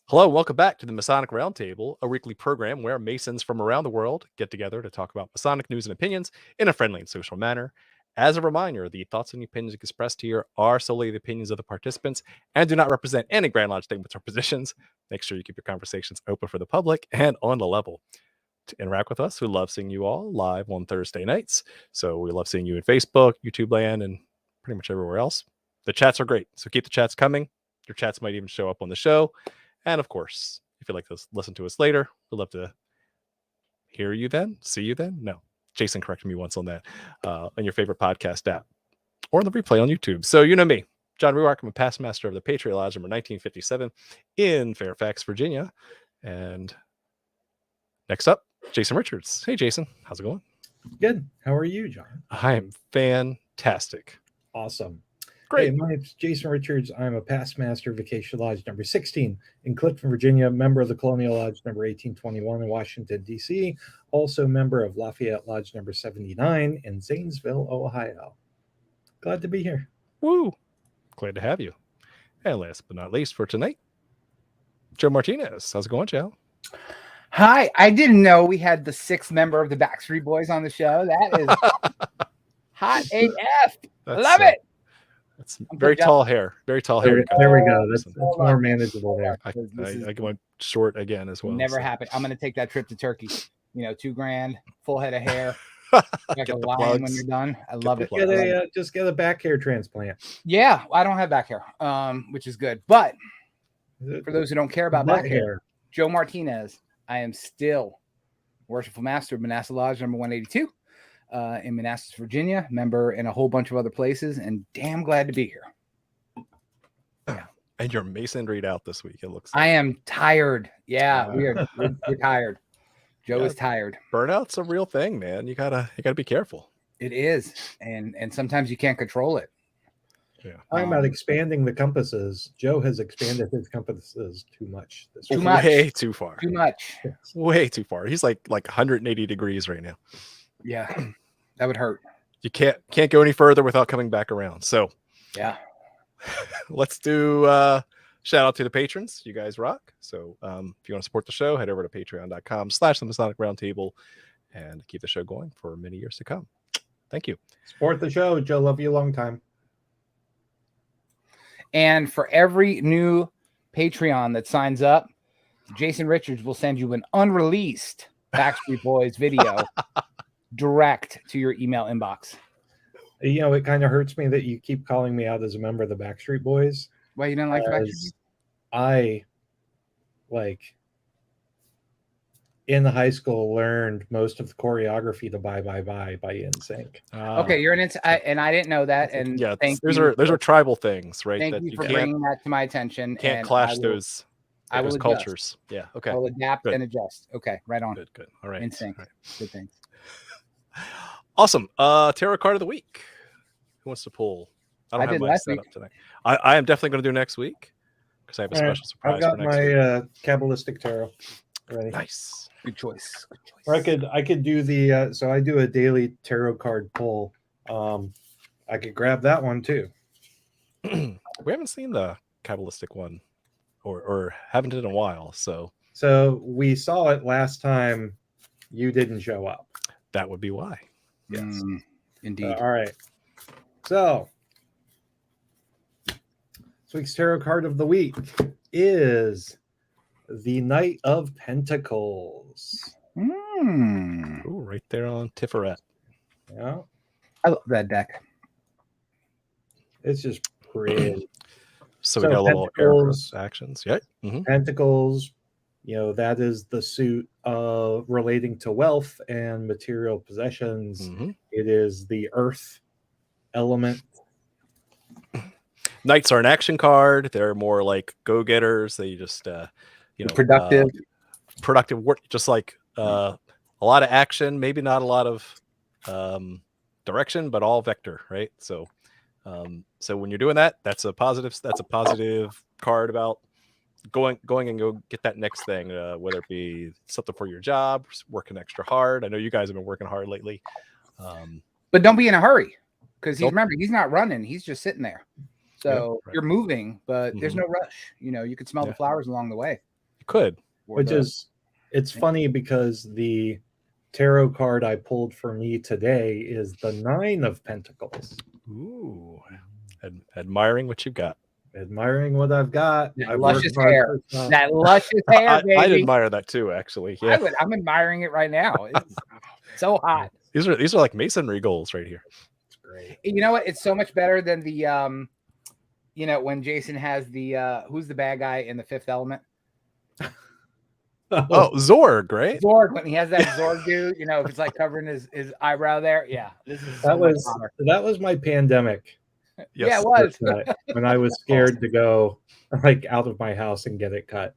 Hello, welcome back to the Masonic Roundtable, a weekly program where Masons from around the world get together to talk about Masonic news and opinions in a friendly and social manner. As a reminder, the thoughts and opinions expressed here are solely the opinions of the participants and do not represent any Grand Lodge statements or positions. Make sure you keep your conversations open for the public and on the level. To interact with us, we love seeing you all live on Thursday nights. So we love seeing you in Facebook, YouTube land, and pretty much everywhere else. The chats are great, so keep the chats coming. Your chats might even show up on the show. And of course, if you'd like to listen to us later, we'd love to hear you then, see you then. No, Jason corrected me once on that, on your favorite podcast app or the replay on YouTube. So you know me, John Ruark. I'm a past master of the Patriot Lodge number 1957 in Fairfax, Virginia. And next up, Jason Richards. Hey, Jason, how's it going? Good. How are you, John? I am fantastic. Awesome. Great. Hey, my name's Jason Richards. I'm a past master of Vacation Lodge number 16 in Clifton, Virginia, member of the Colonial Lodge number 1821 in Washington, D.C., also member of Lafayette Lodge number 79 in Zanesville, Ohio. Glad to be here. Woo. Glad to have you. And last but not least for tonight, Joe Martinez. How's it going, Joe? Hi. I didn't know we had the sixth member of the Backstreet Boys on the show. That is hot AF. Love it. That's very tall hair. Very tall hair. There we go. That's more manageable there. I went short again as well. Never happened. I'm going to take that trip to Turkey. $2,000, full head of hair. Like a lion when you're done. I love it. Just get a back hair transplant. Yeah, I don't have back hair, which is good. But for those who don't care about back hair, Joe Martinez, I am still Worshipful Master of Manassas Lodge number 182 in Manassas, Virginia, member in a whole bunch of other places, and damn glad to be here. Yeah. And your Mason read out this week, it looks like. I am tired. Yeah, we're tired. Joe is tired. Burnout's a real thing, man. You gotta be careful. It is, and sometimes you can't control it. Yeah. Talking about expanding the compasses, Joe has expanded his compasses too much. Way too far. Too much. Way too far. He's like 180 degrees right now. Yeah, that would hurt. You can't go any further without coming back around. So yeah, let's do shout out to the patrons. You guys rock. So if you want to support the show, head over to patreon.com/the Masonic Roundtable and keep the show going for many years to come. Thank you. Support the show. Joe, love you a long time. And for every new Patreon that signs up, Jason Richards will send you an unreleased Backstreet Boys video direct to your email inbox. It kind of hurts me that you keep calling me out as a member of the Backstreet Boys. Why you don't like the Backstreet Boys? In high school learned most of the choreography to Bye Bye Bye by NSYNC. Okay, you're an and I didn't know that. And yeah, those are tribal things, right? Thank you for bringing that to my attention. Can't clash those cultures. Yeah, okay. I'll adapt and adjust. Okay, right on. Good. All right. NSYNC. Right. Good things. Awesome. Tarot card of the week. Who wants to pull? I don't have my setup tonight. I am definitely going to do next week because I have a special surprise. I've got for next my Kabbalistic tarot ready. Nice. Good choice. Or I could do the so I do a daily tarot card pull. I could grab that one too. We haven't seen the Kabbalistic one or haven't in a while. So we saw it last time. You didn't show up. That would be why. Yes, indeed. All right. So this week's tarot card of the week is the Knight of Pentacles. Ooh, right there on Tiferet. Yeah. I love that deck. It's just pretty. So we got a little arrow actions. Yeah. Mm-hmm. Pentacles, that is the suit of relating to wealth and material possessions. Mm-hmm. It is the earth element. Knights are an action card. They're more like go-getters. They just productive work, just like a lot of action, maybe not a lot of direction, but all vector, right? So when you're doing that, that's a positive card about going and go get that next thing, whether it be something for your job, working extra hard. I know you guys have been working hard lately. But don't be in a hurry, because remember, he's not running, he's just sitting there. So right. You're moving, but there's no rush. You can smell the flowers along the way. could. It's funny because the tarot card I pulled for me today is the 9 of Pentacles. Ooh, admiring what you've got. Admiring what I've got. That luscious hair. That luscious hair, baby. I'd admire that too, actually. Yeah. I'm admiring it right now. It's so hot. These are like masonry goals right here. It's great. You know what? It's so much better than the when Jason has the who's the bad guy in the Fifth Element? Oh, Zorg, right? Zorg, when he has that Zorg dude, if it's like covering his eyebrow there. Yeah. That was my pandemic. Yes. Yeah, it was. When I was scared to go like out of my house and get it cut.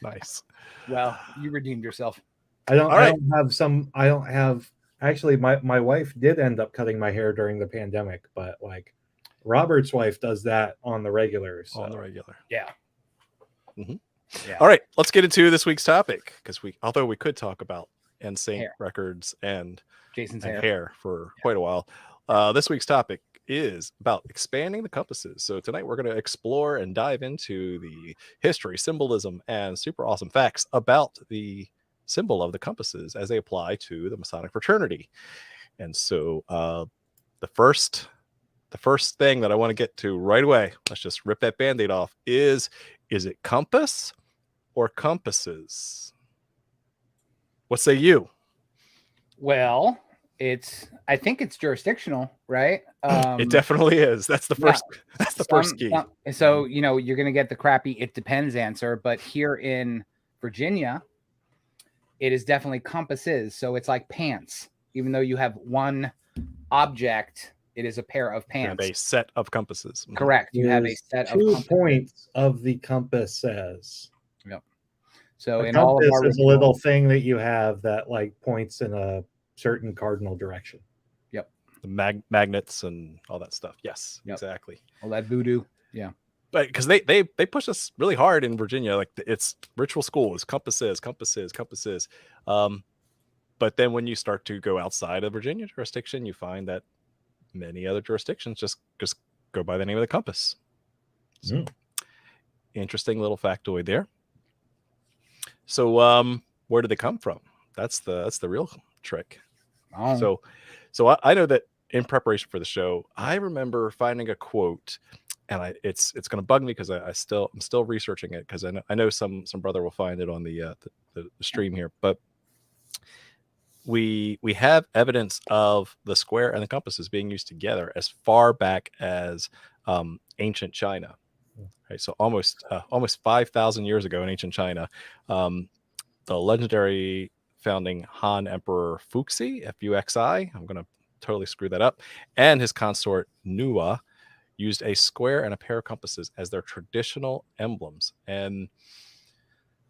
Nice. Well, you redeemed yourself. Actually my wife did end up cutting my hair during the pandemic, but like Robert's wife does that on the regular. So. On the regular. Yeah. Mm-hmm. Yeah. All right, let's get into this week's topic, because although we could talk about NSYNC records and Jason's hair for quite a while, this week's topic is about expanding the compasses. So tonight we're going to explore and dive into the history, symbolism, and super awesome facts about the symbol of the compasses as they apply to the Masonic fraternity. And so the first thing that I want to get to right away, let's just rip that band-aid off, is it compass or compasses? What say you? Well, I think it's jurisdictional, right? It definitely is. That's the first. Yeah. That's the first key. So you're going to get the crappy "it depends" answer, but here in Virginia, it is definitely compasses. So it's like pants. Even though you have one object, it is a pair of pants. You have a set of compasses. Correct. You have a set of 2 points of the compass says. Yep. So in all of our is a little thing that you have that like points in a certain cardinal direction. Yep. The magnets and all that stuff. Yes, exactly. All that voodoo. Yeah. But because they push us really hard in Virginia, like it's ritual school is compasses. But then when you start to go outside of Virginia jurisdiction, you find that many other jurisdictions just go by the name of the compass. So, interesting little factoid there. So where did they come from? That's the real trick. So I know that in preparation for the show, I remember finding a quote, and it's going to bug me because I'm still researching it, because I know some brother will find it on the stream here, but we have evidence of the square and the compasses being used together as far back as ancient China. Right, so almost 5,000 years ago in ancient China, the legendary founding Han Emperor Fuxi, Fuxi, I'm going to totally screw that up, and his consort Nuwa used a square and a pair of compasses as their traditional emblems. And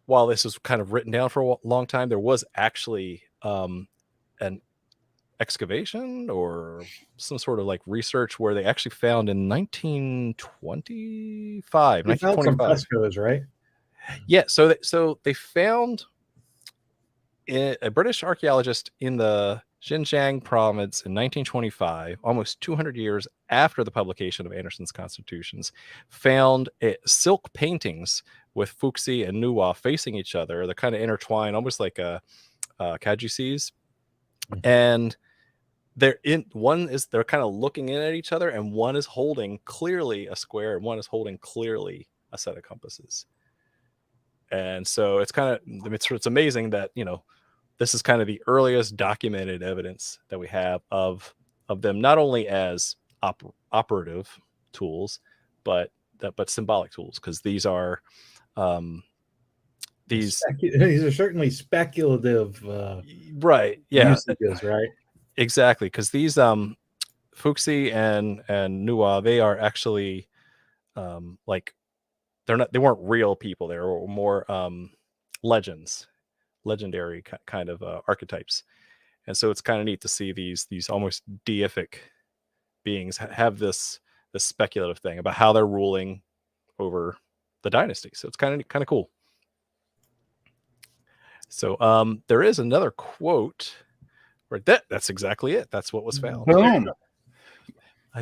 while this was kind of written down for a long time, there was actually an excavation or some sort of like research where they actually found in 1925. They found some frescoes, right? Yeah, so they found a British archaeologist in the Xinjiang province in 1925, almost 200 years after the publication of Anderson's Constitutions, found silk paintings with Fuxi and Nuwa facing each other. They're kind of intertwined, almost like caducees. And they're kind of looking in at each other, and one is holding clearly a square and one is holding clearly a set of compasses. And so it's amazing that, this is kind of the earliest documented evidence that we have of them, not only as operative tools, but symbolic tools, because these are these are certainly speculative, right? Yeah, usages, right? Exactly, because these Fuxi and Nuwa, they are actually like they weren't real people. They were more legendary kind of archetypes. And so it's kind of neat to see these almost deific beings have this speculative thing about how they're ruling over the dynasty. So it's kind of cool. So there is another quote where that's exactly it. That's what was found. Boom.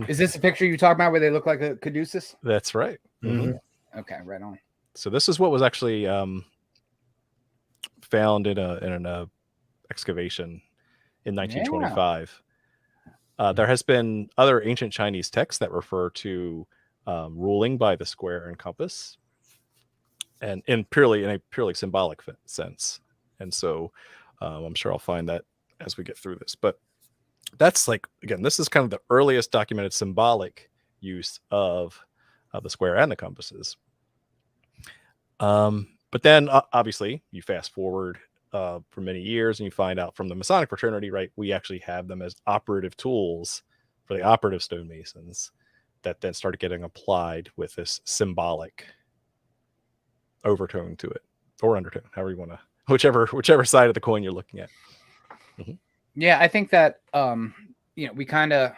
Is this a picture you talking about where they look like a caduceus? That's right. Mm-hmm. Okay, right on. So this is what was actually found in an excavation in 1925. There has been other ancient Chinese texts that refer to ruling by the square and compass, and in a purely symbolic sense. And so I'm sure I'll find that as we get through this. But that's like, again, this is kind of the earliest documented symbolic use of the square and the compasses. But then obviously you fast forward for many years and you find out from the Masonic fraternity, right, we actually have them as operative tools for the operative stonemasons that then started getting applied with this symbolic overtone to it, or undertone, however you want to, whichever side of the coin you're looking at. Yeah, I think that we kind of,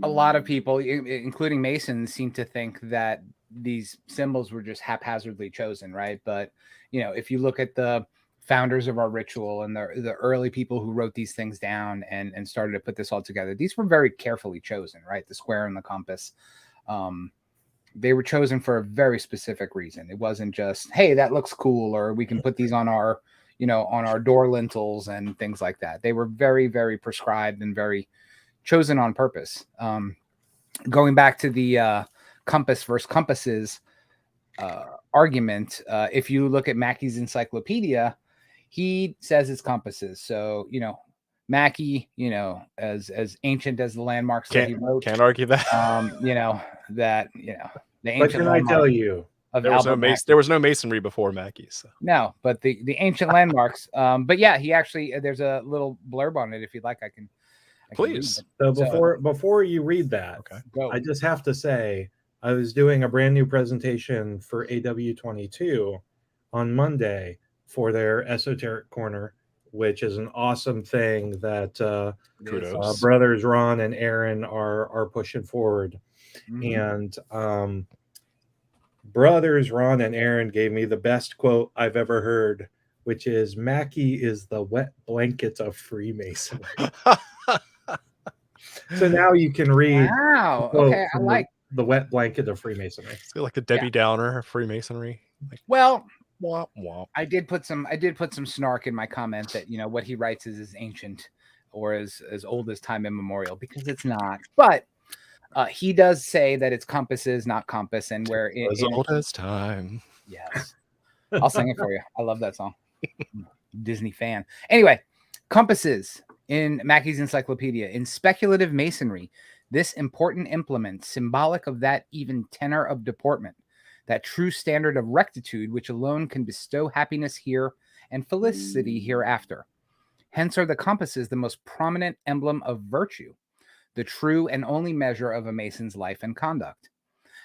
a lot of people, including Masons, seem to think that these symbols were just haphazardly chosen, right? But if you look at the founders of our ritual and the early people who wrote these things down and started to put this all together, these were very carefully chosen, right? The square and the compass. They were chosen for a very specific reason. It wasn't just, hey, that looks cool, or we can put these on our, on our door lintels and things like that. They were very, very prescribed and very chosen on purpose. Going back to the compass versus compasses argument, if you look at Mackey's encyclopedia, he says it's compasses. So, Mackey, as ancient as the landmarks that he wrote, can't argue that. The ancient. But can I tell you, there was no masonry before Mackey. So. No, but the ancient landmarks. But yeah, he actually, there's a little blurb on it. If you'd like, I can please. So before you read that, okay. I just have to say, I was doing a brand new presentation for AW22 on Monday for their Esoteric Corner, which is an awesome thing that brothers Ron and Aaron are pushing forward. And brothers Ron and Aaron gave me the best quote I've ever heard, which is, Mackey is the wet blanket of Freemasonry. So now you can read. Wow. Okay, I like the wet blanket of Freemasonry. It's like the Debbie Downer of Freemasonry. Well, womp, womp. I did put some snark in my comment that what he writes is as ancient or as old as time immemorial, because it's not. But he does say that it's compasses, not compass, and where as old as time. Yes, I'll sing it for you. I love that song. Disney fan. Anyway, compasses in Mackey's encyclopedia. In speculative masonry, this important implement, symbolic of that even tenor of deportment, that true standard of rectitude which alone can bestow happiness here and felicity hereafter. Hence are the compasses the most prominent emblem of virtue, the true and only measure of a Mason's life and conduct.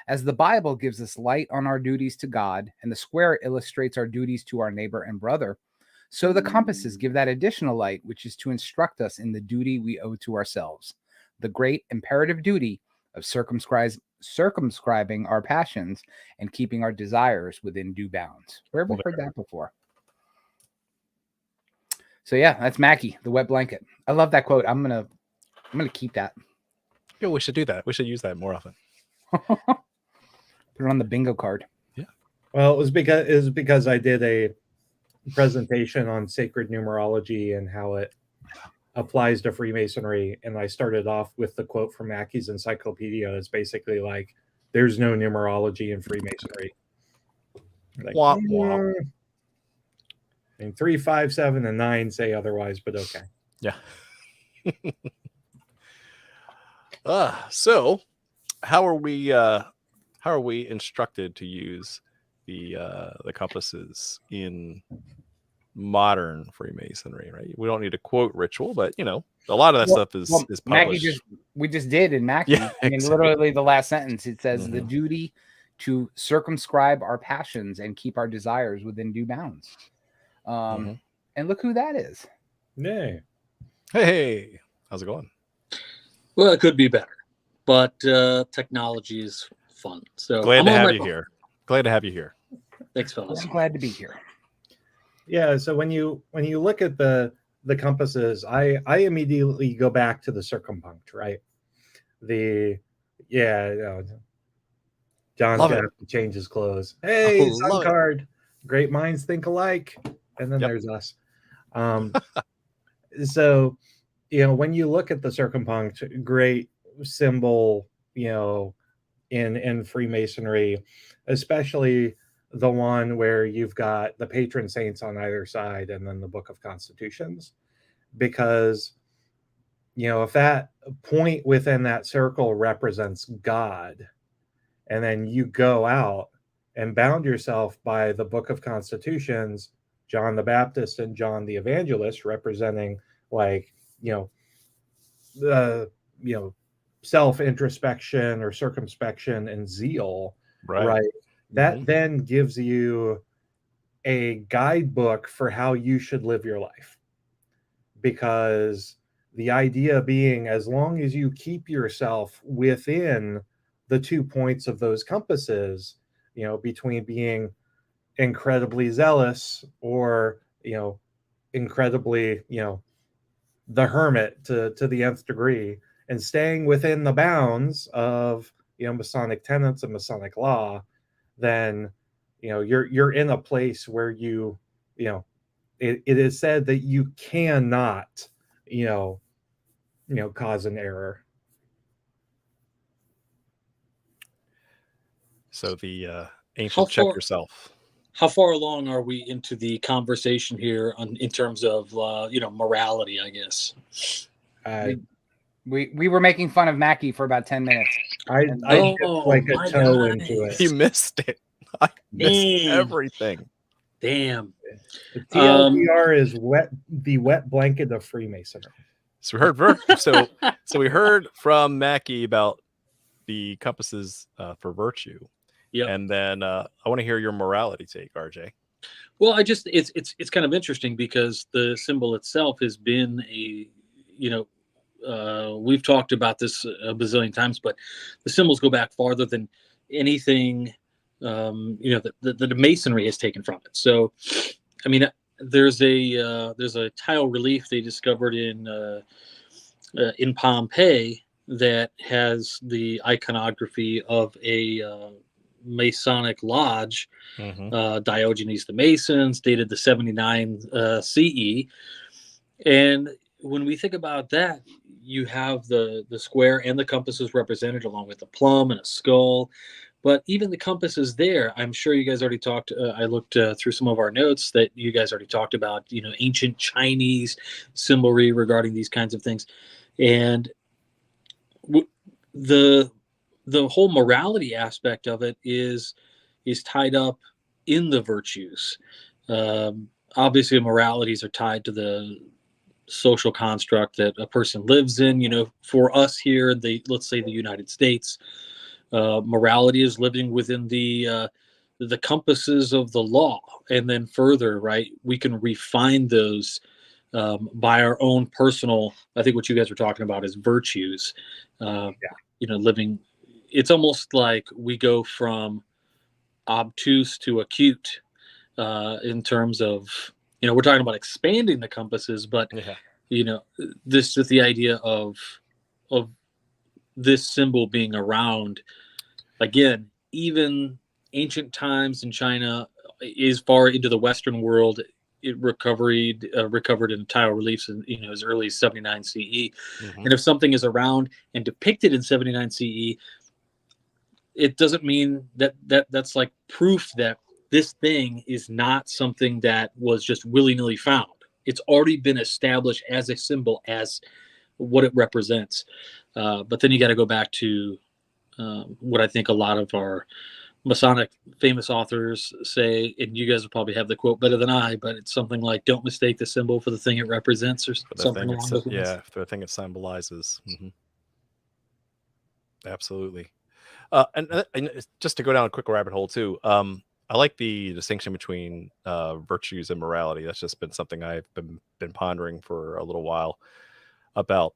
As the Bible gives us light on our duties to God, and the square illustrates our duties to our neighbor and brother, so the compasses give that additional light, which is to instruct us in the duty we owe to ourselves, the great imperative duty of circumscribing our passions and keeping our desires within due bounds. Where have we heard that before? So yeah, that's Mackey, the wet blanket. I love that quote. I'm gonna keep that. Yeah, we should do that. We should use that more often. Put it on the bingo card. Yeah. Well, it was because I did a presentation on sacred numerology and how it applies to Freemasonry, and I started off with the quote from Mackey's encyclopedia. It's basically like, there's no numerology in Freemasonry. Like, womp, womp. And 3, 5, 7, and 9 say otherwise, but okay. Yeah. So how are we instructed to use the compasses in modern Freemasonry, right? We don't need to quote ritual, but a lot of that stuff is published. Mackey we just did in Mackey. Yeah, I mean, literally the last sentence, it says the duty to circumscribe our passions and keep our desires within due bounds. And look who that is. Nay. Hey, how's it going? Well, it could be better, but technology is fun. So glad to have you here. Glad to have you here. Thanks, fellas. I'm glad to be here. Yeah. So when you look at the compasses, I immediately go back to the circumpunct, right? John's gonna have to change his clothes. Hey, sun card. Great minds think alike. and then Yep. there's us. So, when you look at the circumpunct, great symbol, in Freemasonry, especially the one where you've got the patron saints on either side and then the Book of Constitutions, because if that point within that circle represents God, and then you go out and bound yourself by the Book of Constitutions, John the Baptist and John the Evangelist, representing self-introspection or circumspection and zeal, right? That then gives you a guidebook for how you should live your life. Because the idea being, as long as you keep yourself within the 2 points of those compasses, between being incredibly zealous or, incredibly, the hermit to the nth degree, and staying within the bounds of, Masonic tenets and Masonic law, then, you're in a place where it is said that you cannot, cause an error. So the ancient check yourself. How far along are we into the conversation here in terms of morality, I guess? We were making fun of Mackie for about 10 minutes. I dipped like a toe into it. You missed it. I missed everything. Damn. The TLDR is the wet blanket of Freemasonry. So we heard so we heard from Mackie about the compasses for virtue. Yeah. And then I want to hear your morality take, RJ. Well, it's kind of interesting because the symbol itself has been we've talked about this a bazillion times, but the symbols go back farther than anything the Masonry has taken from it. So, I mean, there's a tile relief they discovered in Pompeii that has the iconography of a Masonic lodge, Diogenes the Masons, dated the 79 CE. And when we think about that, you have the square and the compasses represented along with a plum and a skull. But even the compasses there, I'm sure you guys already talked. I looked through some of our notes that you guys already talked about, ancient Chinese symbolry regarding these kinds of things. And the whole morality aspect of it is tied up in the virtues. Obviously, moralities are tied to the social construct that a person lives in. For us here, let's say the United States, morality is living within the compasses of the law, and then further, right, we can refine those by our own personal. I think what you guys were talking about is virtues. Living. It's almost like we go from obtuse to acute in terms of, we're talking about expanding the compasses, but this is the idea of this symbol being around. Again, even ancient times in China, is far into the Western world. It recovered in tile reliefs in as early as 79 CE. And if something is around and depicted in 79 CE, it doesn't mean that's like proof that this thing is not something that was just willy-nilly found. It's already been established as a symbol, as what it represents. But then you got to go back to what I think a lot of our Masonic famous authors say, and you guys will probably have the quote better than I, but it's something like, don't mistake the symbol for the thing it represents, or something along those lines. Yeah, for the thing it symbolizes. Absolutely. And just to go down a quick rabbit hole too, I like the distinction between virtues and morality. That's just been something I've been pondering for a little while about,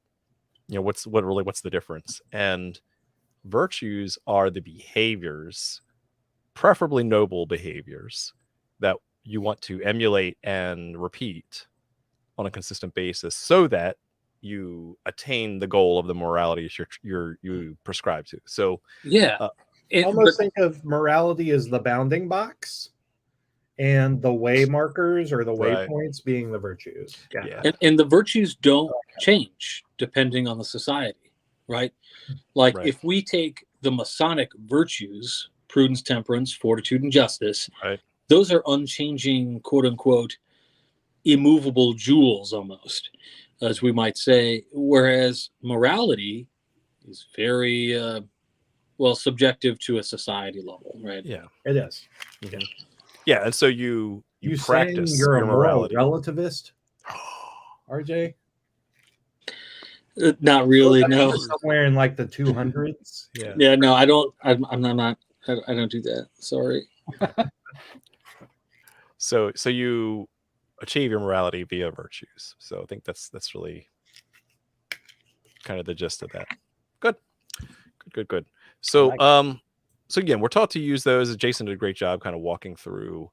what's the difference. And virtues are the behaviors, preferably noble behaviors, that you want to emulate and repeat on a consistent basis so that you attain the goal of the morality you prescribe to. So almost think of morality as the bounding box, and the way markers or the Right. waypoints being the virtues. Yeah. And the virtues don't change depending on the society, right? Like Right. if we take the Masonic virtues, prudence, temperance, fortitude, and justice, Right. those are unchanging, quote unquote, immovable jewels almost, as we might say. Whereas morality is very, well, subjective to a society level, right? Yeah. It is. Yeah. And so you You saying practice you're a your moral morality. relativist, RJ? Not really, no. Somewhere in like the 200s. Yeah. Yeah, no, I don't. I'm not. I don't do that. Sorry. So you achieve your morality via virtues. So I think that's really kind of the gist of that. Good. So so again, we're taught to use those. Jason did a great job kind of walking through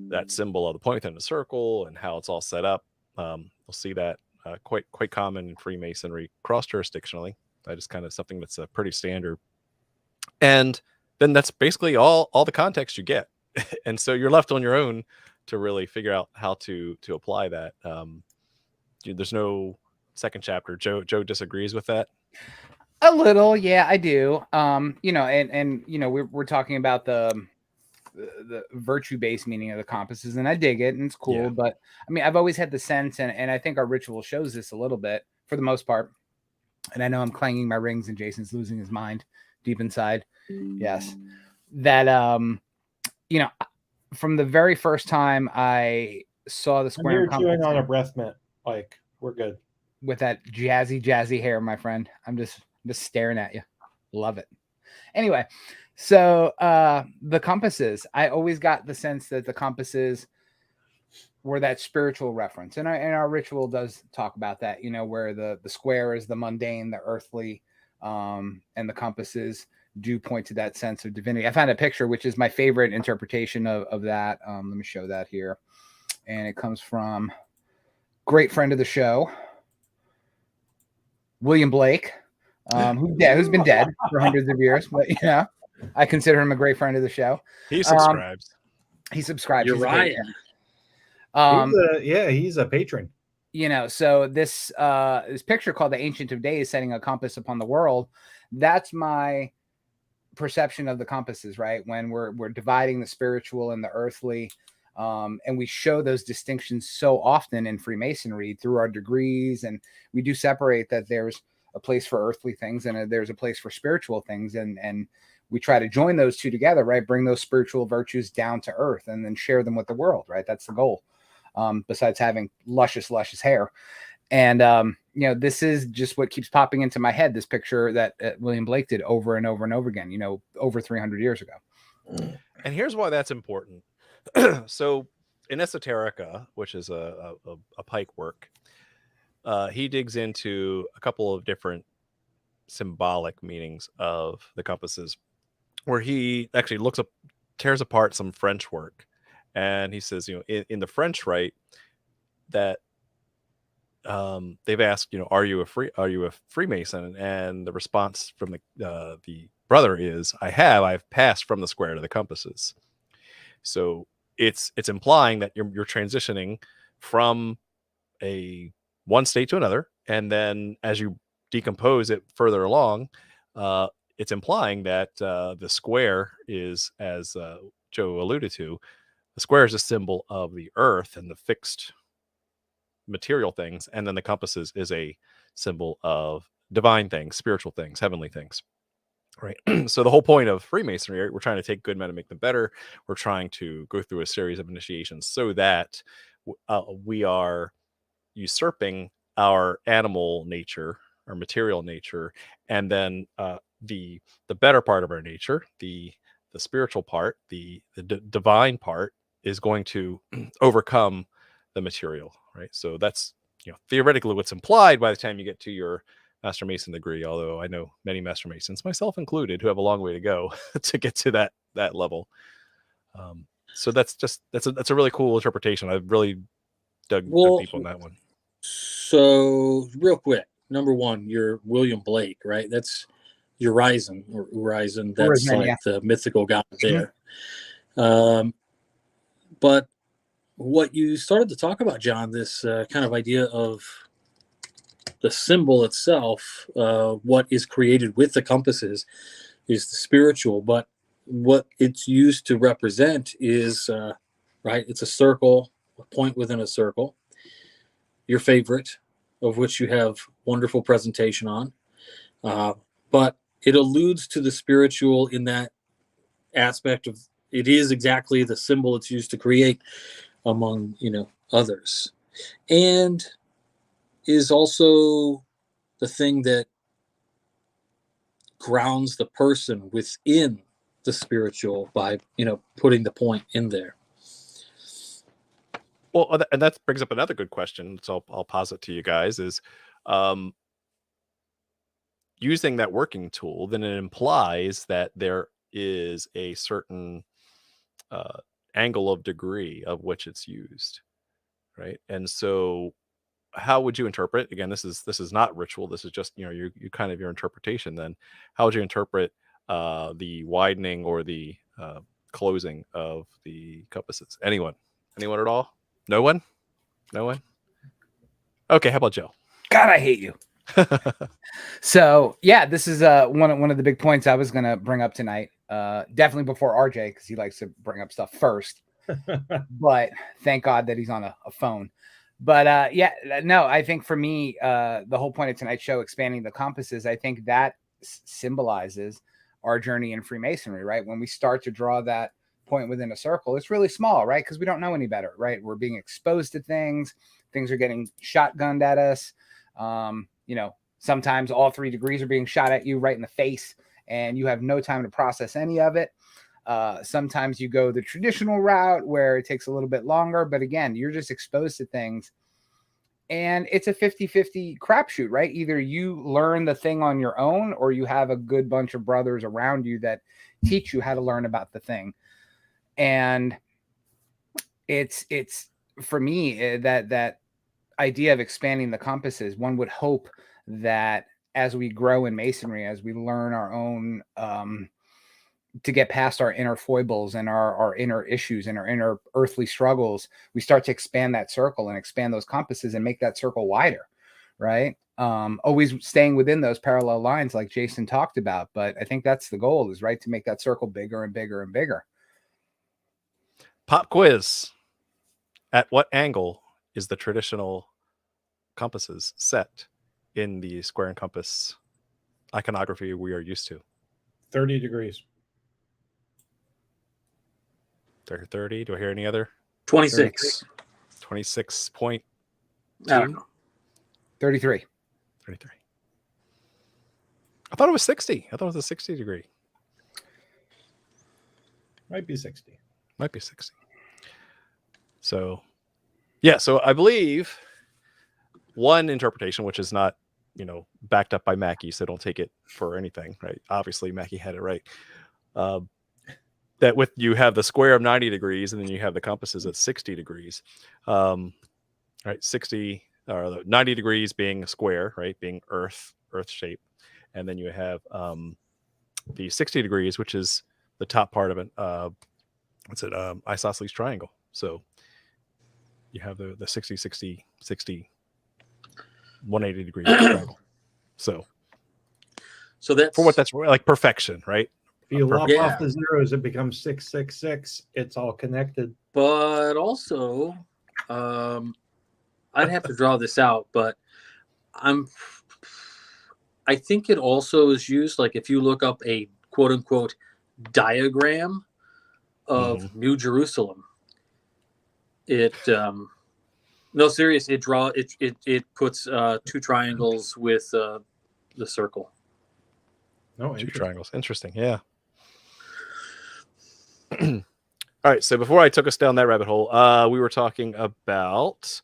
that symbol of the point within the circle and how it's all set up. We'll see that quite common in Freemasonry cross jurisdictionally. That is kind of something that's pretty standard. And then that's basically all the context you get. And so you're left on your own to really figure out how to apply that. There's no second chapter. Joe disagrees with that. A little, yeah, I do. You know, and you know, we're talking about the virtue-based meaning of the compasses, and I dig it, and it's cool. Yeah. But I mean, I've always had the sense, and I think our ritual shows this a little bit for the most part. And I know I'm clanging my rings, and Jason's losing his mind deep inside. Yes, that you know, from the very first time I saw the square You're chewing on a breath mint. Like, we're good. With that jazzy hair, my friend. I'm just staring at you. Love it. Anyway, so the compasses, I always got the sense that the compasses were that spiritual reference. And our ritual does talk about that, you know, where the square is the mundane, the earthly, and the compasses do point to that sense of divinity. I found a picture, which is my favorite interpretation of that. Let me show that here. And it comes from great friend of the show, William Blake, who's been dead for hundreds of years, but yeah, I consider him a great friend of the show. He subscribes. He subscribes. Uriah. He's a patron. You know, so this picture called the Ancient of Days, setting a compass upon the world. That's my perception of the compasses, right? When we're dividing the spiritual and the earthly. And we show those distinctions so often in Freemasonry through our degrees, and we do separate that there's a place for earthly things and there's a place for spiritual things, and we try to join those two together, right? Bring those spiritual virtues down to earth and then share them with the world, right? That's the goal. Besides having luscious hair. And you know, this is just what keeps popping into my head, this picture that William Blake did over and over and over again, you know, over 300 years ago. And here's why that's important. So in Esoterica, which is a Pike work, he digs into a couple of different symbolic meanings of the compasses, where he actually tears apart some French work, and he says, you know, in the French rite, that they've asked, you know, are you a Freemason? And the response from the brother is, I've passed from the square to the compasses. So it's implying that you're transitioning from one state to another, and then as you decompose it further along, it's implying that the square is, as Joe alluded to, the square is a symbol of the earth and the fixed material things, and then the compasses is a symbol of divine things, spiritual things, heavenly things. Right. So the whole point of Freemasonry, right, we're trying to take good men and make them better. We're trying to go through a series of initiations so that we are usurping our animal nature, our material nature, and then the better part of our nature, the spiritual part, the divine part, is going to overcome the material. Right. So that's, you know, theoretically what's implied by the time you get to your Master Mason degree, although I know many Master Masons, myself included, who have a long way to go to get to that level. So that's a really cool interpretation. I really dug deep on that one. So real quick, number one, you're William Blake, right? That's Urizen or Urizen. That's Urizen, like the mythical god there. But what you started to talk about, John, this kind of idea of the symbol itself, what is created with the compasses is the spiritual, but what it's used to represent is, right, it's a circle, a point within a circle, your favorite, of which you have wonderful presentation on. But it alludes to the spiritual in that aspect of it is exactly the symbol it's used to create among, others. And is also the thing that grounds the person within the spiritual by, putting the point in there. Well, and that brings up another good question. So I'll pose it to you guys is, using that working tool, then it implies that there is a certain angle of degree of which it's used, right? And so how would you interpret, again, this is not ritual, this is just you kind of your interpretation, then how would you interpret the widening or the closing of the compasses? Anyone at all? No one Okay, how about Joe? God, I hate you. So yeah, this is one of the big points I was gonna bring up tonight, definitely before RJ, because he likes to bring up stuff first. But thank God that he's on a phone. But yeah, no, I think for me, the whole point of tonight's show, expanding the compasses, I think that symbolizes our journey in Freemasonry, right? When we start to draw that point within a circle, it's really small, right? Because we don't know any better, right? We're being exposed to things are getting shotgunned at us. Sometimes all 3 degrees are being shot at you right in the face, and you have no time to process any of it. Sometimes you go the traditional route where it takes a little bit longer, but again, you're just exposed to things, and it's a 50-50 crapshoot, right? Either you learn the thing on your own, or you have a good bunch of brothers around you that teach you how to learn about the thing. And it's for me, that idea of expanding the compasses, one would hope that as we grow in Masonry, as we learn our own, to get past our inner foibles and our inner issues and our inner earthly struggles, we start to expand that circle and expand those compasses and make that circle wider, right? Always staying within those parallel lines like Jason talked about. But I think that's the goal, is right, to make that circle bigger and bigger and bigger. Pop quiz. At what angle is the traditional compasses set in the square and compass iconography we are used to? 30 degrees. They're 30. Do I hear any other? 26. 26.2. I don't know. 33. 33. I thought it was 60. I thought it was a 60 degree. Might be 60. Might be 60. So, yeah. So I believe one interpretation, which is not, backed up by Mackie, so don't take it for anything, right? Obviously, Mackie had it right. That with you have the square of 90 degrees, and then you have the compasses at 60 degrees. Right, 60 or 90 degrees being a square, right, being earth shape, and then you have the 60 degrees, which is the top part of it. What's it? Isosceles triangle. So you have the 60, 60, 60, 180 degree triangle. So that's for what that's like perfection, right? If you lop off the zeros, it becomes 666. It's all connected. But also, I'd have to draw this out, but I think it also is used, like if you look up a quote unquote diagram of New Jerusalem, it no, serious, it puts 2 triangles with the circle. No, 2 triangles. Interesting. Yeah. All right. So before I took us down that rabbit hole, we were talking about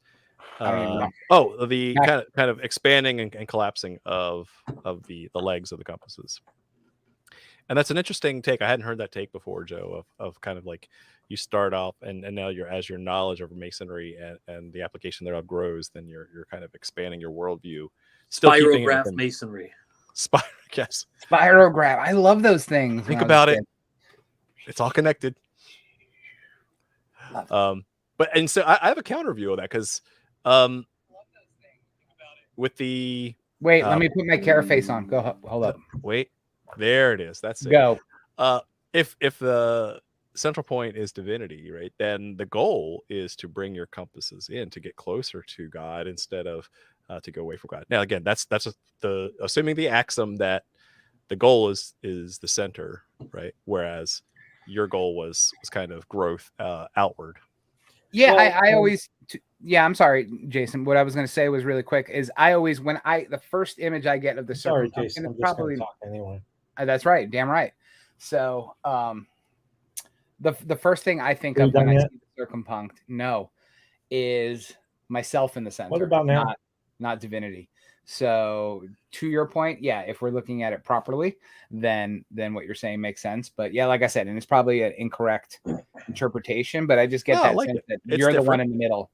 the kind of expanding and collapsing of the legs of the compasses. And that's an interesting take. I hadn't heard that take before, Joe, of kind of like you start off and now as your knowledge of Masonry and the application thereof grows, then you're kind of expanding your worldview. Still Spirograph Masonry. Yes. Spirograph. I love those things. Think about it. It's all connected. But so I have a counter view of that because with the Wait, let me put my care face on. Go, hold up. Wait, there it is. That's it. Go. If the central point is divinity, right, then the goal is to bring your compasses in to get closer to God instead of to go away from God. Now, again, that's the assuming the axiom that the goal is the center, right? Whereas your goal was kind of growth outward. Yeah, well, I always. Yeah, I'm sorry, Jason. What I was going to say was really quick. Is I always the first image I get of the circle. Sorry, Jason. I'm just going to talk anyway. That's right. Damn right. So, the first thing I think of when I see the circumpunct, is myself in the center. What about now? Not divinity. So, to your point, yeah, if we're looking at it properly, then what you're saying makes sense. But yeah, like I said, and it's probably an incorrect interpretation, but I just get that sense that you're the one in the middle.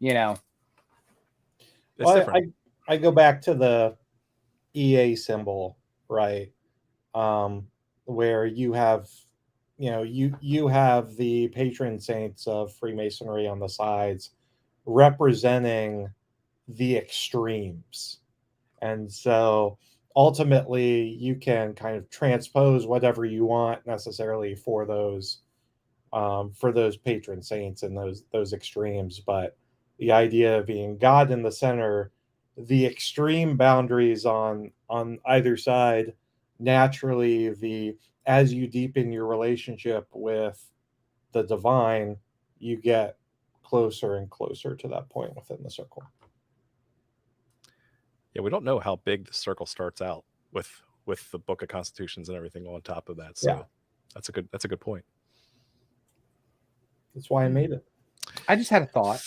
Well, I go back to the EA symbol, right? Where you have, you have the patron saints of Freemasonry on the sides representing the extremes. And so ultimately you can kind of transpose whatever you want necessarily for those patron saints and those extremes. But the idea of being God in the center, the extreme boundaries on either side, naturally as you deepen your relationship with the divine, you get closer and closer to that point within the circle. Yeah, we don't know how big the circle starts out with the Book of Constitutions and everything on top of that. So yeah. That's a good point. That's why I made it. I just had a thought.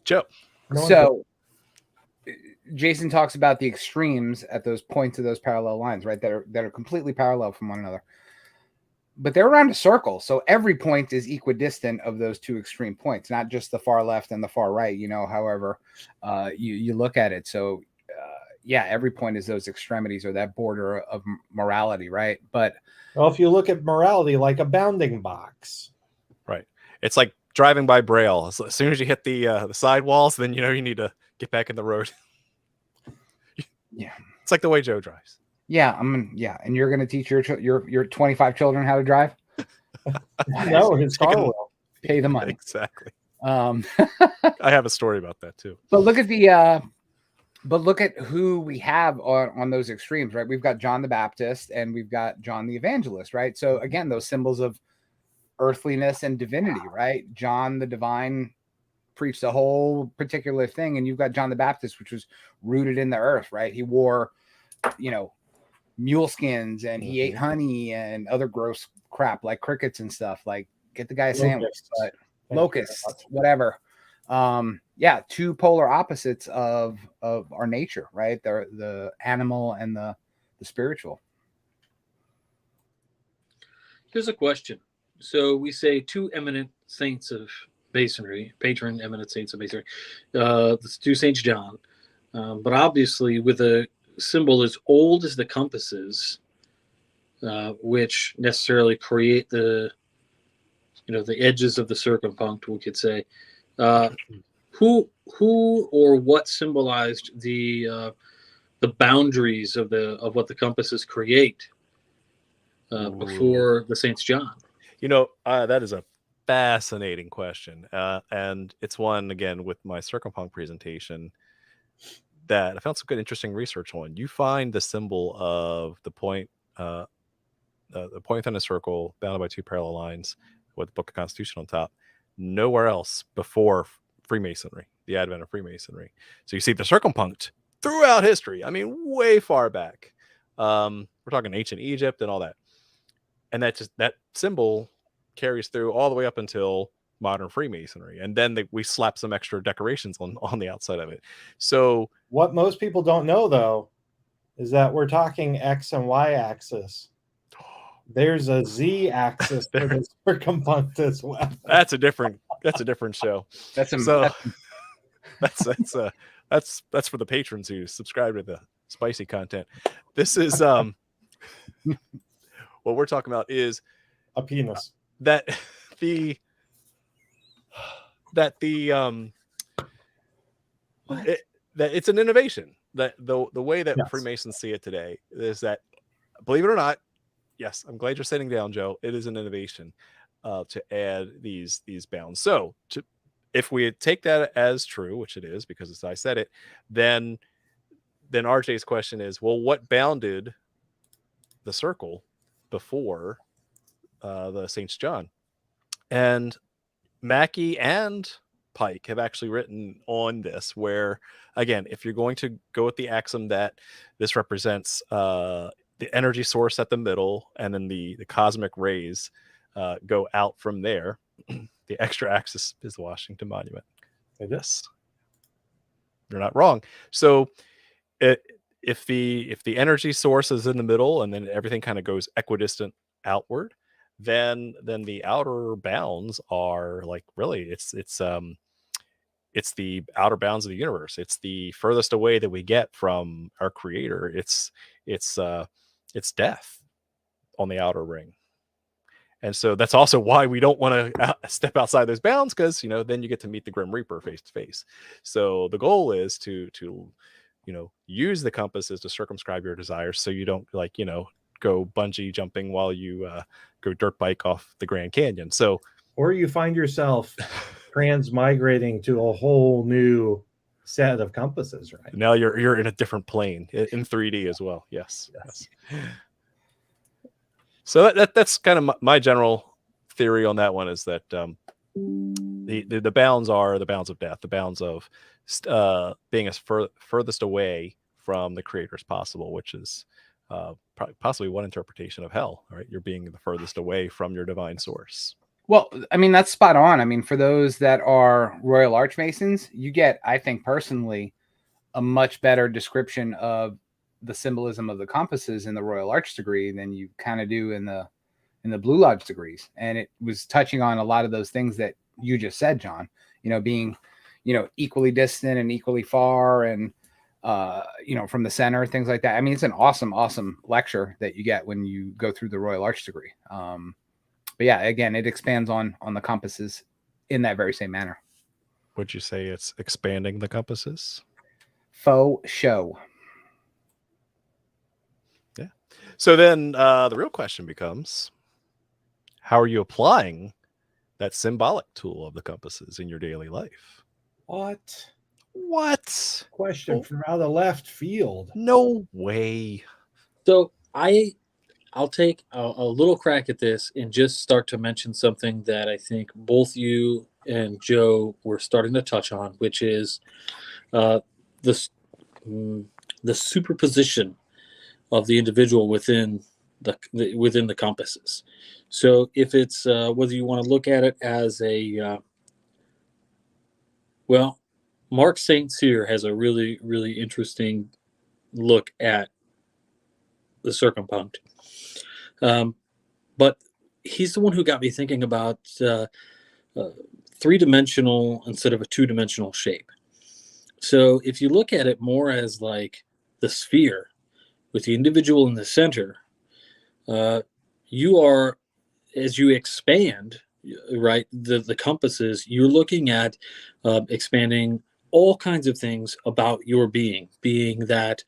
Joe. So Jason talks about the extremes at those points of those parallel lines, right? That are completely parallel from one another. But they're around a circle. So every point is equidistant of those two extreme points, not just the far left and the far right, however you look at it. So yeah, every point is those extremities or that border of morality, right? But well, if you look at morality like a bounding box, right? It's like driving by Braille. So as soon as you hit the sidewalls, then you need to get back in the road. Yeah, it's like the way Joe drives. Yeah, and you're going to teach your 25 children how to drive? No, his car will. Pay the money. Exactly. I have a story about that too. But look at who we have on those extremes, right? We've got John the Baptist and we've got John the Evangelist, right? So again, those symbols of earthliness and divinity, right? John the divine preached a whole particular thing, and you've got John the Baptist, which was rooted in the earth, right? He wore, mule skins and he ate honey and other gross crap like crickets and stuff. Like, get the guy a sandwich, but locusts, whatever. Two polar opposites of our nature, right? The animal and the spiritual. Here's a question. So we say two eminent saints of Masonry, patron eminent saints of Masonry, the two Saints John, but obviously with a symbol as old as the compasses, which necessarily create the edges of the circumpunct, we could say. Who or what symbolized the boundaries of what the compasses create before the Saints John? That is a fascinating question, and it's one, again, with my circumpunct presentation that I found some good, interesting research on. You find the symbol of the point within a circle bounded by two parallel lines with the Book of Constitution on top nowhere else before Freemasonry, the advent of Freemasonry. So you see the circumpunct throughout history. I mean, way far back. We're talking ancient Egypt and all that. And that symbol carries through all the way up until modern Freemasonry. And then we slap some extra decorations on the outside of it. So what most people don't know, though, is that we're talking X and Y axis. There's a Z axis for the circumpunct as well. That's a different show. That's for the patrons who subscribe to the spicy content. This is what we're talking about is a penis. That the that that it's an innovation. That the way that Yes. Freemasons see it today is that, believe it or not, yes, I'm glad you're sitting down, Joe. It is an innovation to add these bounds. So if we take that as true, which it is because as I said it, then RJ's question is, well, what bounded the circle before the St. John? And Mackey and Pike have actually written on this, where again, if you're going to go with the axiom that this represents the energy source at the middle, and then the cosmic rays go out from there, the extra axis is the Washington Monument. Yes, you're not wrong. So if the energy source is in the middle and then everything kind of goes equidistant outward, then the outer bounds are like, really, it's the outer bounds of the universe. It's the furthest away that we get from our creator. It's death on the outer ring. And so that's also why we don't want to step outside those bounds, because then you get to meet the Grim Reaper face to face. So the goal is to use the compasses to circumscribe your desires, so you don't go bungee jumping while you go dirt bike off the Grand Canyon. So, or you find yourself transmigrating to a whole new set of compasses, right? Now you're in a different plane in 3D as well. Yes. So that's kind of my general theory on that one, is that the bounds are the bounds of death, the bounds of being as furthest away from the creator as possible, which is possibly one interpretation of hell. Right, you're being the furthest away from your divine source. Well, I mean, that's spot on. I mean, for those that are Royal Archmasons, you get, I think personally, a much better description of the symbolism of the compasses in the Royal Arch degree than you kind of do in the Blue Lodge degrees. And it was touching on a lot of those things that you just said, John, being, equally distant and equally far, and, from the center, things like that. I mean, it's an awesome lecture that you get when you go through the Royal Arch degree. But yeah, again, it expands on the compasses in that very same manner. Would you say it's expanding the compasses? Faux show. Yeah. So then the real question becomes, how are you applying that symbolic tool of the compasses in your daily life? What? Question from out of left field. No way. So I'll take a little crack at this and just start to mention something that I think both you and Joe were starting to touch on, which is the superposition of the individual within the compasses. So if it's whether you want to look at it as Mark St. Cyr has a really, really interesting look at the circumpunct. But he's the one who got me thinking about three-dimensional instead of a two-dimensional shape. So if you look at it more as like the sphere with the individual in the center, you are, as you expand, right, the compasses, you're looking at expanding all kinds of things about your being that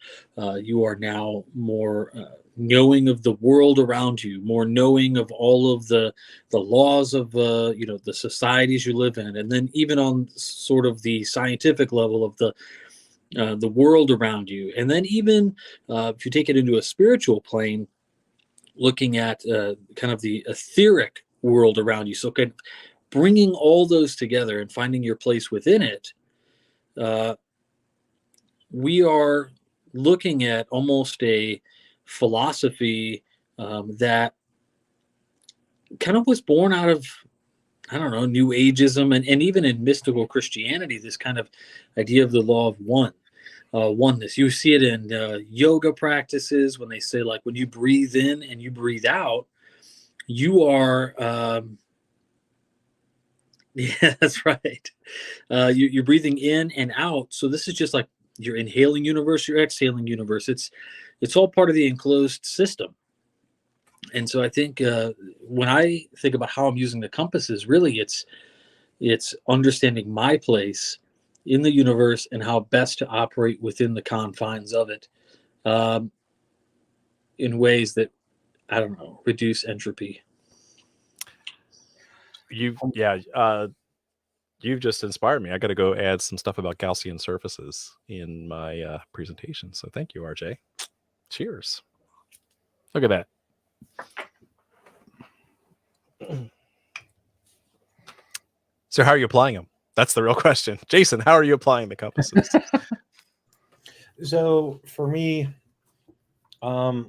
you are now more knowing of the world around you, more knowing of all of the laws of the societies you live in, and then even on sort of the scientific level of the world around you, and then even if you take it into a spiritual plane, looking at kind of the etheric world around you. So kind of bringing all those together and finding your place within it. We are looking at almost a philosophy that kind of was born out of, I don't know, New Ageism, and even in mystical Christianity, this kind of idea of the law of oneness. You see it in yoga practices when they say, like, when you breathe in and you breathe out, you are yeah, that's right. You're breathing in and out. So this is just like your inhaling universe, your exhaling universe. It's all part of the enclosed system. And so I think when I think about how I'm using the compasses, really it's It's understanding my place in the universe and how best to operate within the confines of it, in ways that, I don't know, reduce entropy. You've just inspired me. I got to go add some stuff about Gaussian surfaces in my presentation. So thank you, RJ. Cheers. Look at that. So how are you applying them? That's the real question. Jason, how are you applying the compasses? So for me, I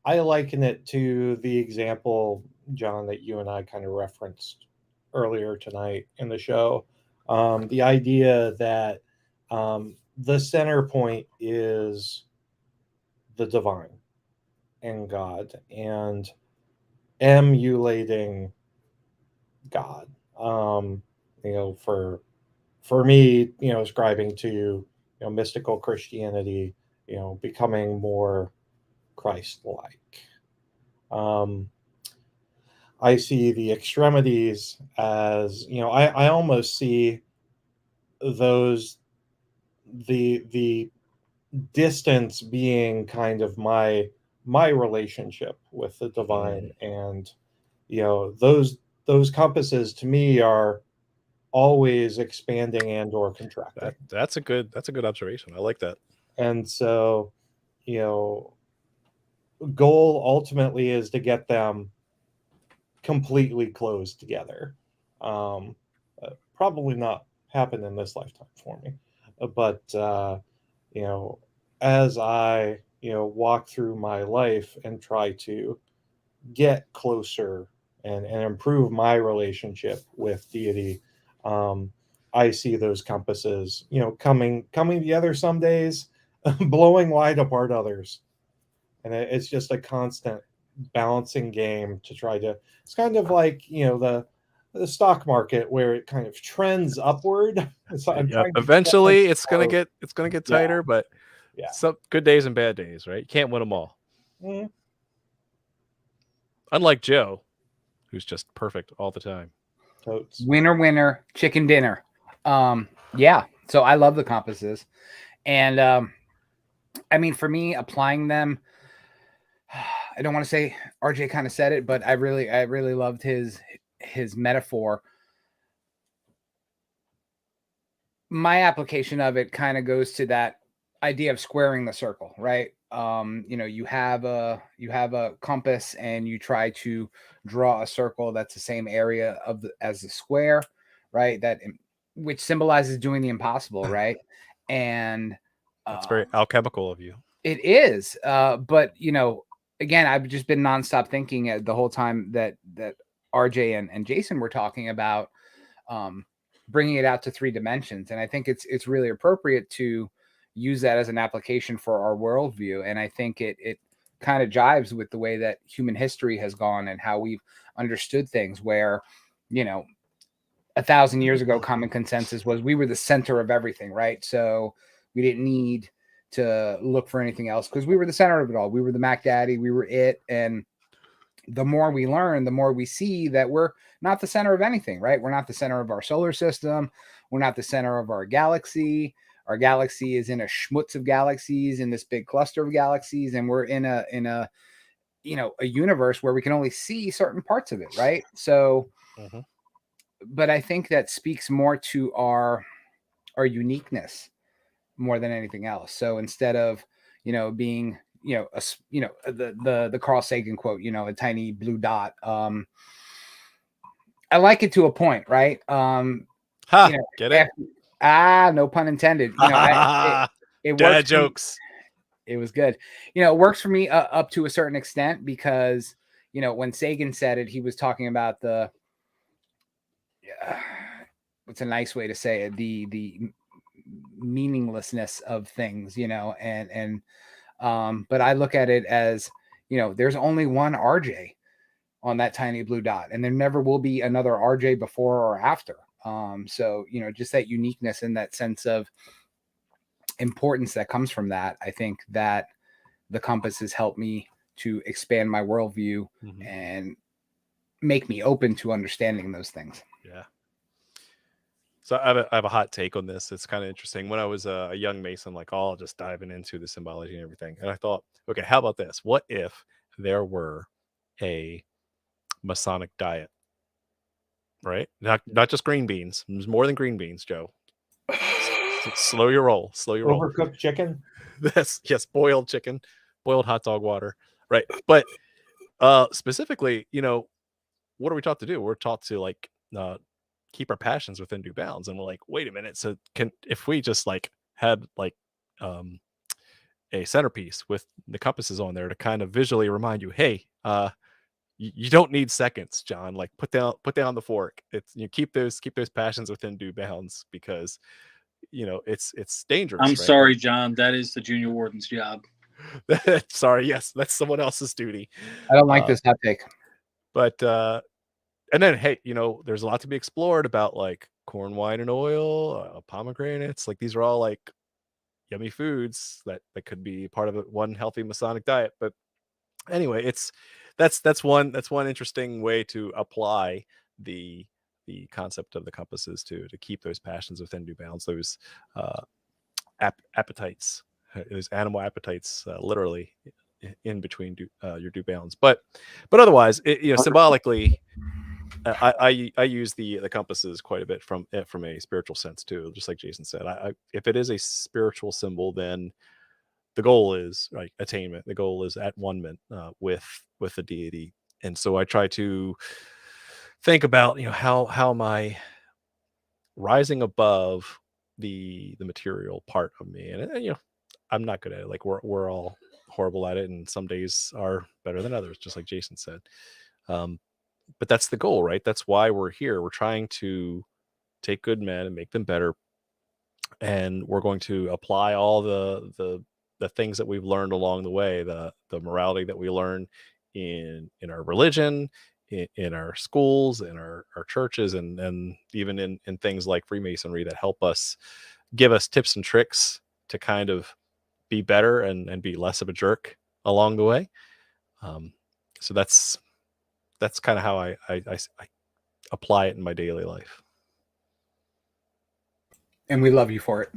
liken it to the example, John, that you and I kind of referenced earlier tonight in the show. The idea that the center point is the divine and God, and emulating God. For me, ascribing to mystical Christianity, becoming more Christ-like. I see the extremities as, I almost see those, the distance being kind of my relationship with the divine, and those compasses to me are always expanding and or contracting. That's a good observation. I like that. And so, goal ultimately is to get them completely closed together. Probably not happen in this lifetime for me, but as I walk through my life and try to get closer and improve my relationship with deity, I see those compasses coming together some days, blowing wide apart others, and it's just a constant balancing game to try to. It's kind of like the stock market, where it kind of trends upward. So eventually it's gonna get tighter, but some good days and bad days, right? You can't win them all. Mm-hmm. Unlike Joe, who's just perfect all the time. Totes. Winner, chicken dinner. So I love the compasses, and I mean, for me, applying them, I don't want to say RJ kind of said it, but I really loved his metaphor. My application of it kind of goes to that idea of squaring the circle, right? You have a compass and you try to draw a circle that's the same area as the square, right? Which symbolizes doing the impossible, right? And that's very alchemical of you. It is, but again, I've just been nonstop thinking the whole time that RJ and Jason were talking about bringing it out to 3 dimensions, and I think it's really appropriate to use that as an application for our worldview. And I think it kind of jives with the way that human history has gone and how we've understood things, where 1,000 years ago, common consensus was we were the center of everything, right? So we didn't need to look for anything else because we were the center of it all. We were the Mac Daddy, we were it. And the more we learn, the more we see that we're not the center of anything, right? We're not the center of our solar system. We're not the center of our galaxy. Our galaxy is in a schmutz of galaxies, in this big cluster of galaxies, and we're in a universe where we can only see certain parts of it, right? So, but I think that speaks more to our uniqueness more than anything else. So instead of being the Carl Sagan quote, a tiny blue dot. I like it to a point, right? Get it? No pun intended. It Dad works. Jokes. It was good. It works for me up to a certain extent, because when Sagan said it, he was talking about the what's a nice way to say it, the meaninglessness of things, and but I look at it as, there's only one RJ on that tiny blue dot, and there never will be another RJ before or after. So, just that uniqueness and that sense of importance that comes from that. I think that the compass has helped me to expand my worldview and make me open to understanding those things. Yeah. So I have a hot take on this. It's kind of interesting. When I was a young Mason, like all just diving into the symbology and everything, and I thought, okay, how about this? What if there were a Masonic diet, right? Not just green beans. There's more than green beans, Joe. Slow your roll. Slow your roll. Overcooked chicken. Yes, boiled chicken, boiled hot dog water, right? But specifically, what are we taught to do? We're taught to like keep our passions within due bounds, and we're like, wait a minute. So if we just like had like a centerpiece with the compasses on there to kind of visually remind you, hey, you don't need seconds, John. Like put down the fork. It's keep those passions within due bounds, because it's dangerous. I'm right? sorry, Like, John. That is the junior warden's job. sorry, yes, that's someone else's duty. I don't like this hot take. But and then hey, there's a lot to be explored about like corn, wine, and oil, pomegranates. Like these are all like yummy foods that could be part of one healthy Masonic diet. But anyway, that's one interesting way to apply the concept of the compasses to keep those passions within due bounds, those appetites, those animal appetites, literally in between your due bounds. But otherwise, symbolically, I use the compasses quite a bit from a spiritual sense too. Just like Jason said, if it is a spiritual symbol, then the goal is like attainment. The goal is at one-ment with the deity. And so I try to think about how am I rising above the material part of me. And I'm not good at it. Like we're all horrible at it, and some days are better than others, just like Jason said. But that's the goal, right? That's why we're here. We're trying to take good men and make them better, and we're going to apply all the things that we've learned along the way, the morality that we learn in our religion, in our schools, in our churches, and even in things like Freemasonry that help us, give us tips and tricks to kind of be better and be less of a jerk along the way. So that's kind of how I apply it in my daily life. And we love you for it.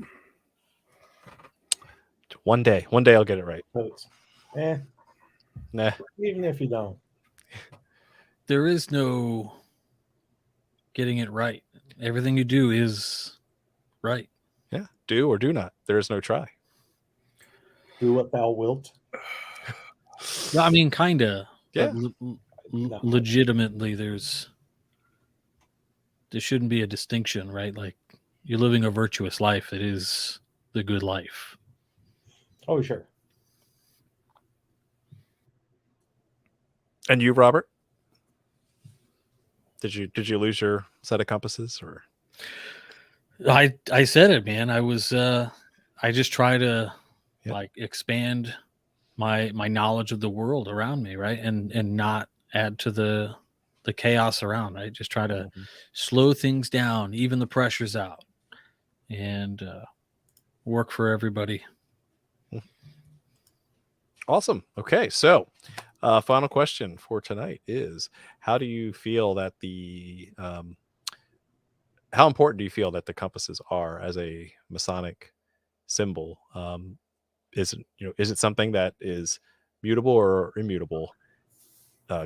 One day I'll get it right. Nah. Even if you don't. There is no getting it right. Everything you do is right. Yeah. Do or do not. There is no try. Do what thou wilt. Well, I mean, kind of. Yeah. Legitimately, there shouldn't be a distinction, right? Like you're living a virtuous life. It is the good life. Oh, sure. And you, Robert? Did you lose your set of compasses, or? I said it, man. I was I just try to like expand my knowledge of the world around me, right? And not add to the chaos around. I just try to slow things down, even the pressure's out, and work for everybody. Awesome. Okay, so final question for tonight is: how do you feel that how important do you feel that the compasses are as a Masonic symbol? Is it something that is mutable or immutable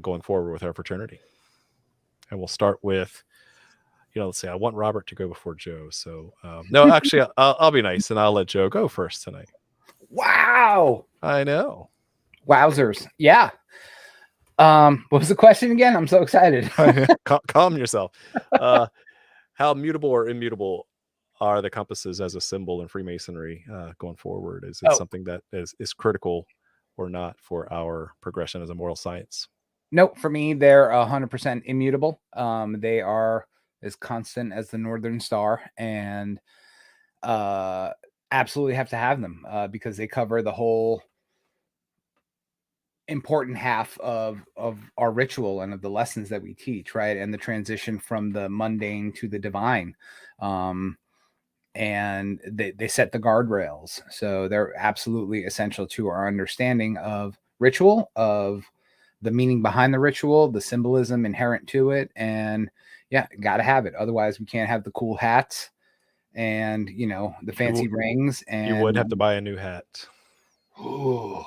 going forward with our fraternity? And we'll start with, let's say I want Robert to go before Joe. So no, actually, I'll be nice and I'll let Joe go first tonight. Wow. I know. Wowzers. Yeah. What was the question again? I'm so excited. Calm yourself. How mutable or immutable are the compasses as a symbol in Freemasonry going forward? Is it something that is critical or not for our progression as a moral science? Nope. For me, they're 100% immutable. They are as constant as the Northern Star, and absolutely have to have them because they cover the whole important half of our ritual and of the lessons that we teach, right? And the transition from the mundane to the divine. And they set the guardrails. So they're absolutely essential to our understanding of ritual, of the meaning behind the ritual, the symbolism inherent to it, and yeah, got to have it. Otherwise, we can't have the cool hats and the fancy rings. And you would have to buy a new hat. Ooh,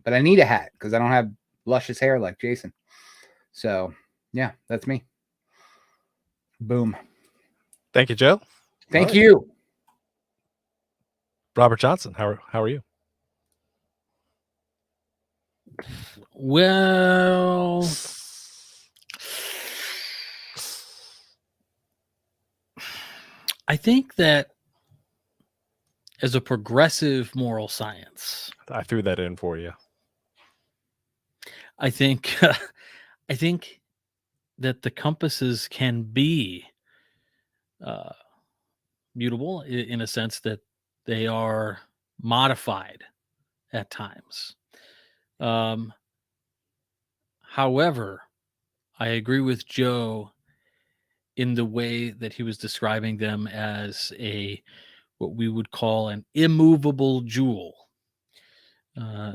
but I need a hat because I don't have luscious hair like Jason. So yeah, that's me. Boom. Thank you, Joe. Thank you, Robert Johnson. How are you? Well, I think that as a progressive moral science, I threw that in for you. I think that the compasses can be mutable in a sense that they are modified at times. However, I agree with Joe in the way that he was describing them as what we would call an immovable jewel,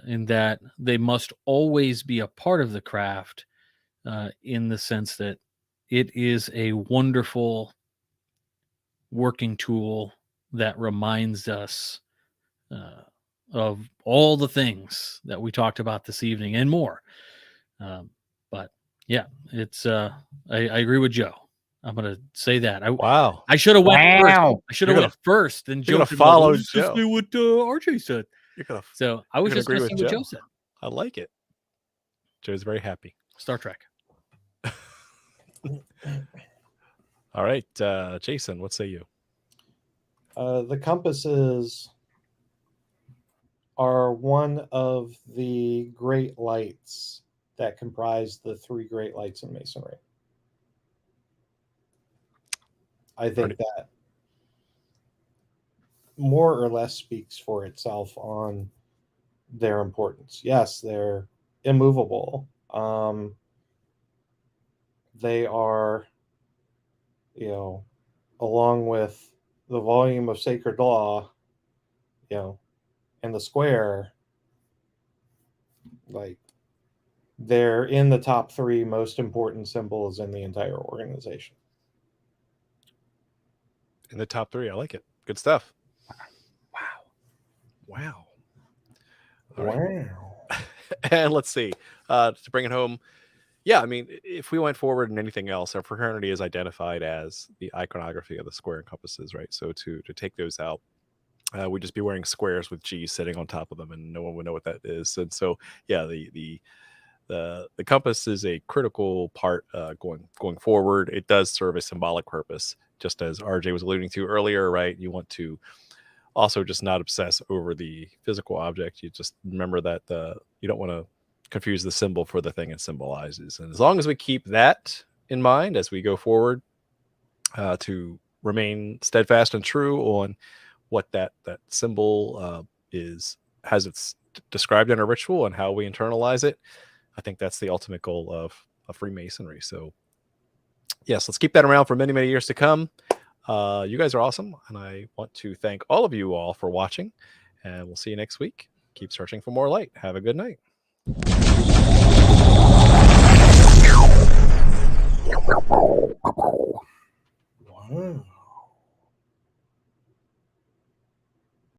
in that they must always be a part of the craft, in the sense that it is a wonderful working tool that reminds us of all the things that we talked about this evening and more. But yeah, it's I agree with Joe. I'm gonna say that. Wow. I should have went first. I should have You're went first. Then Joe gonna said, follow "Let's just Joe." do what RJ said. So I was gonna just agree going to with say what Joe. Joe said. I like it. Joe's very happy. Star Trek. All right, Jason, what say you? The compasses are one of the great lights that comprise the three great lights in Masonry. I think that more or less speaks for itself on their importance. Yes, they're immovable. They are, along with the volume of sacred law, and the square, like, they're in the top three most important symbols in the entire organization. In the top three, I like it. Good stuff. Wow. All right. And let's see. To bring it home, yeah, I mean, if we went forward in anything else, our fraternity is identified as the iconography of the square and compasses, right? So to take those out, we'd just be wearing squares with G sitting on top of them, and no one would know what that is. And so, yeah, the compass is a critical part going forward. It does serve a symbolic purpose, just as RJ was alluding to earlier, right? You want to also just not obsess over the physical object. You just remember that you don't want to confuse the symbol for the thing it symbolizes. And as long as we keep that in mind as we go forward, to remain steadfast and true on what that symbol has it's described in a ritual and how we internalize it, I think that's the ultimate goal of Freemasonry. So yes, let's keep that around for many, many years to come. You guys are awesome, and I want to thank all of you all for watching, and we'll see you next week. Keep searching for more light. Have a good night.